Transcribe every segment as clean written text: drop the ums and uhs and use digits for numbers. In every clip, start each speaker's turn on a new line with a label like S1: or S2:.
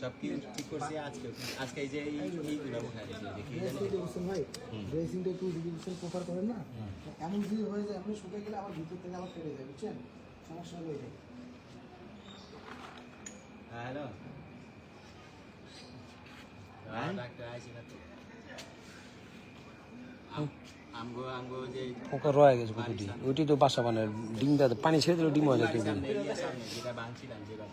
S1: সব কি ঠিক করছি আজকে এই যে এইগুলো কোথায় দেখি
S2: ভাই ড্রেসিংটা একটু রিডিউশন প্রপার করেন না, এমন যদি হয়ে যায় আপনি শুকিয়ে গেলে আবার ভিতর থেকে আবার ফেটে যায়, বুঝছেন? সমস্যা হলো এটাই।
S1: হ্যালো ডাক্তার আইসি না তো আমগো যে
S3: পোকা রয়ে গেছে কতটি, ওইটি তো বাসা মানে ডিমটা পানি ছেড়ে দিলে ডিম হয়ে যায়।
S1: যেটা বাংছিলাম যেটা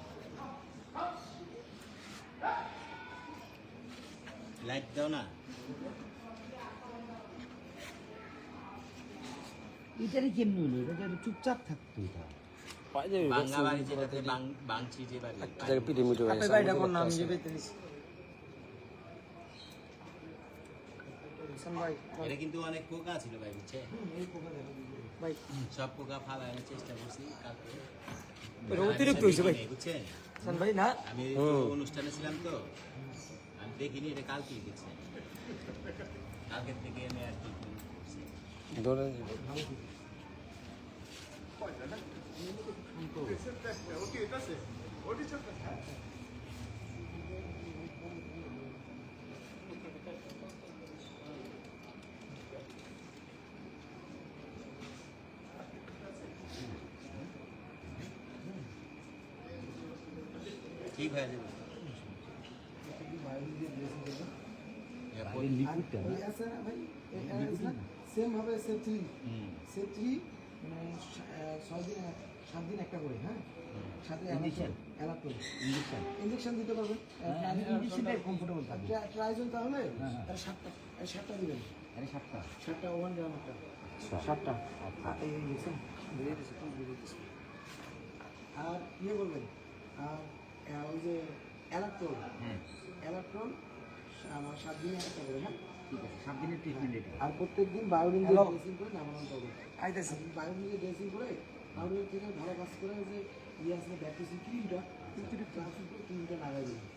S1: লাইট দাও না,
S2: এটারই কেমনি হলো? এটা তো চুপচাপ থাকতো এটা।
S1: বাংলা বাড়ি যেটাতে বাংছি যে বাড়ি
S3: পিঠে মিটে হয়ে গেছে।
S1: এটা কিন্তু অনেক পোকা ছিল ভাই, বুঝছে?
S2: ভাই
S1: সব পোকা ফালানোর চেষ্টা করছি কালকে,
S3: অতিরিক্ত হয়েছে ভাই,
S1: বুঝছেন?
S2: ভাই না
S1: আমি অনুষ্ঠানে ছিলাম তো, আমি দেখিনি, এটা কালকেই দেখছি, কালকের থেকে আমি আর কি
S3: ধরে
S1: ঠিক হয়ে যাবে।
S2: সেম হবে সেফ 3 মানে 7 দিন একটা করে, হ্যাঁ? সাথে ইঞ্জেকশন দিতে পারবেন, ইঞ্জেকশনটাই কমফোর্টেবল থাকবে। ট্রাইজন তাহলে তাহলে 7টা দিবেন, 7টা ওভান দেওয়ার একটা 7টা এই ইঞ্জেকশন দিয়ে দিয়েছে। আর ইয়ে বলবেন, আর ওই যে অ্যালাক্ট্রল, অ্যালাক্ট্রল আমার 7 দিনে একটা করে, হ্যাঁ? ঠিক আছে, 7 দিনের ট্রিটমেন্ট এটা। আর প্রত্যেক দিন বায়োডিন দিয়ে ড্রেসিং করে নামানো হবে। আইতেছে বায়োডিন দিয়ে ড্রেসিং করে বায়োডিন থেকে ভালো কাজ করে যে ইয়ে আসলে ব্যাকটেরিয়া ক্রিমটা ক্রিমটা লাগাই দেবেন,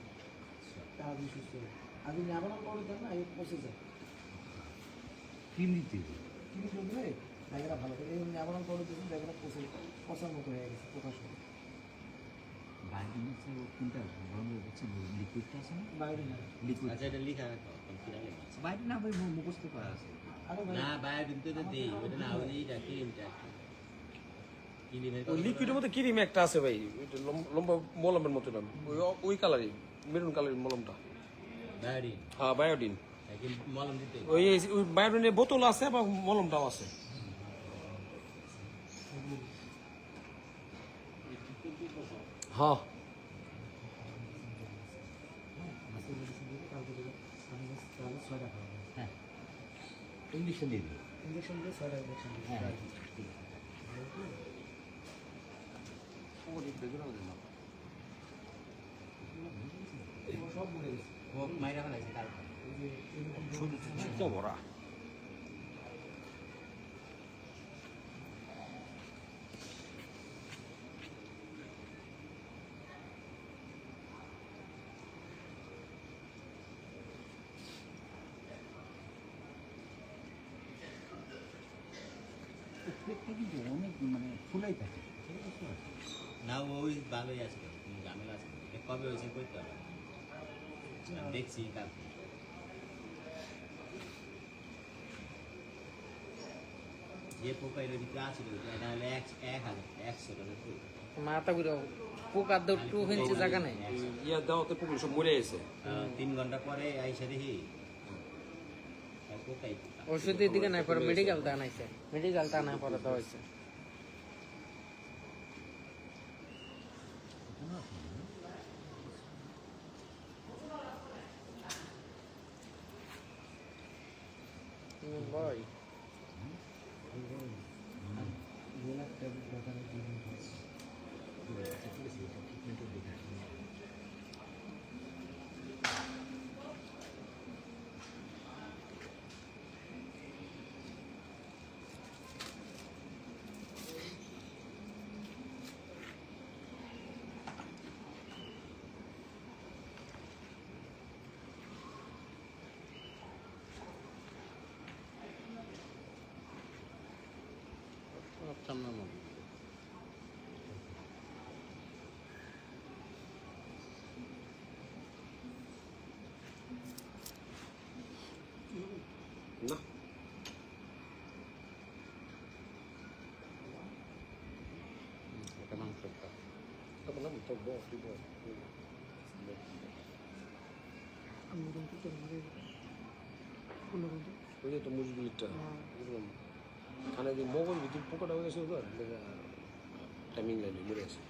S2: তাড়াতাড়ি সুস্থ হবে। আর যদি নামানোর পরে দেন না, এই পচে যায়। ক্রিম দিলে জায়গাটা ভালো থাকে। এই নামানোর পরে দেখুন জায়গাটা পচার মতো হয়ে গেছে, পোকা সহ।
S1: কোনটা লিকুইডটা আছে না?
S2: বায়োডিন
S1: লিকুইড, আচ্ছা এটা লিখা রাখো,
S4: বাইরে না ভাই মুখস্থ করা আছে।
S1: না বায়োডিন তো দেই, ওটা না ওই ক্রিমটা
S3: লিকুইডের মধ্যে ক্রিম একটা আছে ভাই, ওইটা লম্বা মলমের মতো নাম, ওই কালারই, মেরুন কালারের মলমটা।
S1: বায়োডিন,
S3: হ্যাঁ বায়োডিন,
S1: মলম দিতে
S3: ওই বায়োডিনের বোতল আছে বা মলমটাও আছে। হ্যাঁ
S4: হ্যাঁ ইঞ্জেকশন দিয়ে দিই।
S2: ইঞ্জেকশন দিয়ে 6টা ইঞ্জেকশন দিয়ে
S4: হ্যাঁ
S2: সব মরে গেছে।
S1: ও মাইরা ফেলাইছে কালকে।
S3: তো ভরা
S4: পেটটা কিন্তু অনেক মানে ফুলাই থাকে।
S1: না ওই ভালোই আছে, কোনো ঝামেলা আছে, কবে হয়েছে করতে হবে, আমি দেখছি কালকে। যে পোকা এর ভিতরে আছে এটা হলে 100 টাকা করে।
S5: মাথা ঘুরে পোকার দৌড় টু ফেলছে জায়গা নেই।
S3: ইয়া দেওয়াতে পুকুর সব মরে গেছে।
S1: 3 ঘন্টা পরে আইসা দেখি পোকাই পোকা।
S5: ওষুধের দিকে নাই পরে মেডিকেল টা আনাইছে, মেডিকেল টা আনার পরে তো হয়েছে। ভাই
S3: ওই যে তো মুরগিটা এরকম খানে যে মগজ ভিতরে পোকাটা হয়ে গেছে ওদের টাইমিং লাইনে মরে আছে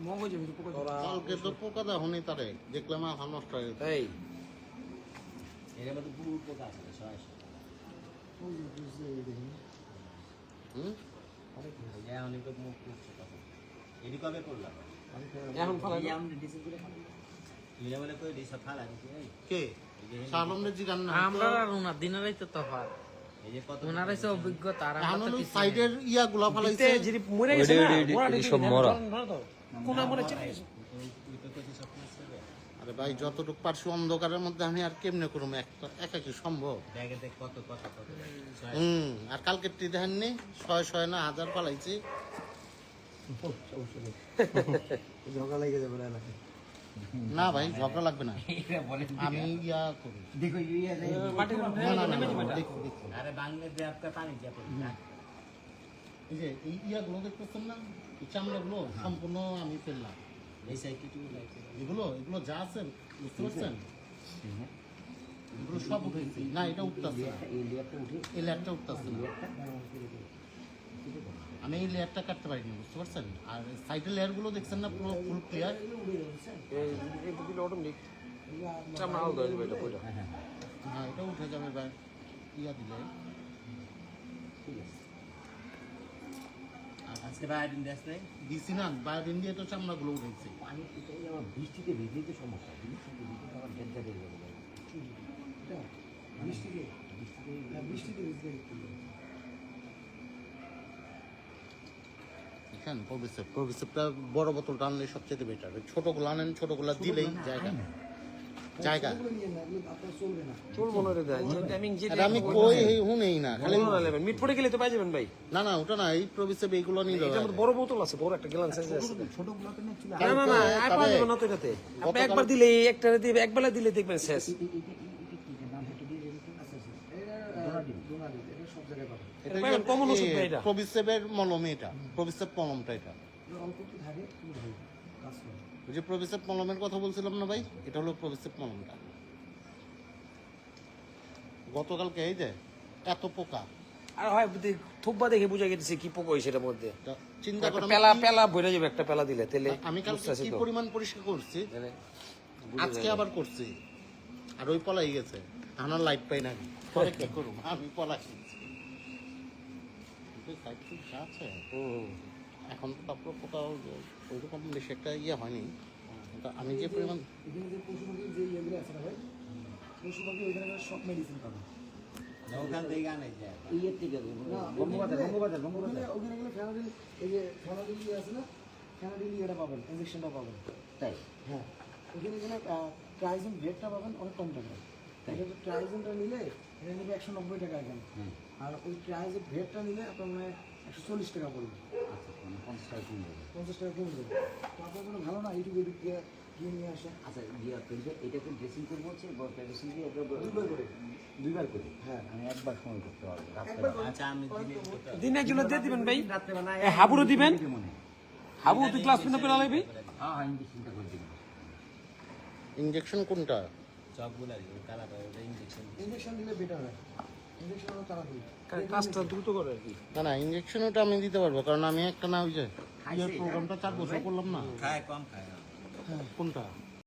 S2: মগজের ভিতরে পোকা
S3: ওরা
S6: কালকে তো পোকা দেওয়া হয়নি তারে দেখলাম এখন নষ্ট হয়ে গেছে।
S3: এই
S1: এর মধ্যে বহু পোকা আছে সরাসরি
S6: হুম?
S1: এখন একটু মুখ করছে তখন এটি কবে করলাম
S3: এখন ফালাই দাও।
S1: তুই বলে করে দিস ফালা দিছি এই
S6: কে শালমরে জিগান না
S5: আমরা আর ওনার দিনেরই তো তফাৎ
S1: এই যে কত
S5: ওনার হচ্ছে অভিজ্ঞতা আর
S6: এখন
S5: আমরা তো
S6: ওই
S5: কিছু
S6: সাইডের ইয়াগুলা ফালাইছে
S3: যদি মরে গেছে না সব মরা কোনা মরে চলে গেছে
S1: তুই তো কইছিস সব কাজ করবে
S6: আরে ভাই যতটুকু পারছি অন্ধকারের মধ্যে আমি আর কেমনে করবো একা কি সম্ভব
S1: ব্যাগে দেখ কত কত কত
S6: আর কালকের টি দেখেননি 600 না 1000 ফালাইছি
S2: ঝগড়া লেগে যাবে না এলাকায়।
S6: না ভাই ঝগড়া লাগবে না
S4: এটা বলেন
S6: আমি ইয়া করি
S4: দেখো ইয়া
S3: মাটি
S6: না, দেখি, দেখি।
S1: আরে বাংলা দিয়ে আপনার পানি যা পড়ি না
S6: এই যে এই ইয়াগুলো দেখতেছেন না এই চামড়াগুলো সম্পূর্ণ আমি ফেললাম
S1: এই সাইড কিছু লাগছে
S6: এগুলো যা আছে বুঝতে পারছেন এগুলো সব উঠেছে না এটা উঠতেছে না
S4: এই লেয়ারটা উঠে
S6: এই লেয়ারটা উঠতেছে না আমি এই লেয়ারটা কাটতে পারিনি বুঝতে পারছেন আর সাইডের লেয়ারগুলো দেখছেন না পুরো ফুল ক্লিয়ার
S3: এই বুকিটা অটোমেটিক চামড়া আলাদা হয়ে যাবে এটা কইরা
S6: হ্যাঁ এটা উঠে যাবে ভাই ইয়া দিলে
S1: আজকে বাইরে দিন দেশ নেই
S6: দিছি না বাইরে দিয়ে তো চামড়াগুলো উঠেছে
S4: পানি এটাই আমার বৃষ্টিতে ভিজলেই তো সমস্যা বৃষ্টিতে ভিজলে আমার ডেঞ্জার হয়ে যাবে
S2: বৃষ্টিতে বৃষ্টিতে ভিজলে
S6: দেখেন প্রবিসেপটা বড় বোতলটা আনলে সবচেয়ে বেটার ছোটগুলো আনেন ছোটগুলো দিলেই জায়গা
S2: ওগুলো নিয়ে না এগুলো আপনার চলবে না
S3: চুল মনে রে দেয় যে টাইমিং যে
S6: আর আমি কই হুনেই না খালি
S3: মিট পড়ে গেলে তো পাই যাবেন ভাই
S6: না না ওটা না এই প্রবিসেপ এইগুলো নিয়ে
S3: এটার মধ্যে বড় বোতল আছে বড় একটা গ্লাস আছে
S2: ছোটগুলোতে না ছিল
S3: না না না আর পাওয়া যাবে না তো এটাতে আপনি একবার দিলে একটা দিবে একবেলা দিলে দেখবেন শেষ
S2: সব জায়গায় পাবেন
S3: এটা পাবেন কমন ওষুধ ভাই এটা
S6: প্রবিসেপের মলম এটা প্রবিসেপ মলমটা এটা
S2: অল্প একটু থাকে কিন্তু ভাই কাজ করে
S6: ওই যে প্রবিসেপ মলমের কথা বলছিলাম না ভাই এটা হলো প্রবিসেপ মলমটা গতকালকে এই যে এত পোকা
S3: আর হয় থুব্বা দেখে বুঝা গেছে কি পোকা হইছে এর মধ্যে
S6: তা চিন্তা
S3: একটা
S6: করো
S3: পেলা পেলা ভরে যাবে একটা পেলা দিলে তেলে
S6: আমি কালকে
S3: বুঝতেছি
S6: কি
S3: তো।
S6: পরিমাণ পরিষ্কার করছি
S3: মানে
S6: আজকে আবার করছি আর ওই পলাই গেছে আমার লাইট পাই না পরে কি করব আমি পলাই গেছি সাইড ঠিক আছে এখন তো তারপর কোথাও ওইরকম বেশি একটা ইয়ে হয়নি তা আমি যে পরিমাণ
S2: এখানে যে পশু পাখির যে ইয়েগুলো আছে না ভাই পশু পাখি ওইখানে সব মেডিসিন পাবে
S1: ওখান থেকে আনে যায়
S4: ইয়ের থেকে বঙ্গবাজার
S2: ওখানে গেলে ফ্যানাডিল এই যে ফ্যানাডিল ইয়ে আছে না ফ্যানাডিল ইয়েটা পাবেন ইঞ্জেকশনটা পাবেন
S4: তাই
S2: হ্যাঁ ওখানে গেলে ট্রাইজন রেটটা পাবেন অনেক কম টাকা এখানে ট্রাইজনটা নিলে এটা নেবে 190 টাকা এখানে আর ওই ট্রাইজের ভেটটা নিলে আপনার মানে 140 টাকা পড়বে
S4: আচ্ছা মানে 50 টাকা কিনে দেবে
S2: 50 টাকা কমে যাবে তো আপনার জন্য ভালো না ইউটিউব এদিক দিয়ে কিনে নিয়ে আসে
S4: আচ্ছা ইয়া পেনটা এটাকে ড্রেসিং করবো হচ্ছে ড্রেসিং দিয়ে
S2: দুইবার করে
S4: দুইবার করে
S2: হ্যাঁ
S4: আমি একবার সময় করতে পারবো
S2: একবার করে
S1: আচ্ছা আমি দিনে
S3: দিনে একজনে দিয়ে দিবেন ভাই
S4: রাত্রেবেলা
S3: এ হাবুরও দিবেন
S4: মনে
S3: হাবু তুই ক্লাস পিন করে লাইবি
S4: হ্যাঁ হ্যাঁ ইঞ্জেকশনটা করে দিবেন
S6: ইঞ্জেকশন কোনটা
S1: চকগুলো আর কি কালার ইঞ্জেকশন
S2: ইঞ্জেকশন দিলে বেটার হয় ইঞ্জেকশন হলো তাড়াতাড়ি
S3: কাজটা দ্রুত করে আর কি
S6: না না ইঞ্জেকশন ওটা আমি দিতে পারবো কারণ আমি একটা না ওই যে ইয়ের প্রোগ্রামটা 4 বছর করলাম না
S1: খায় কম খায়
S6: কোনটা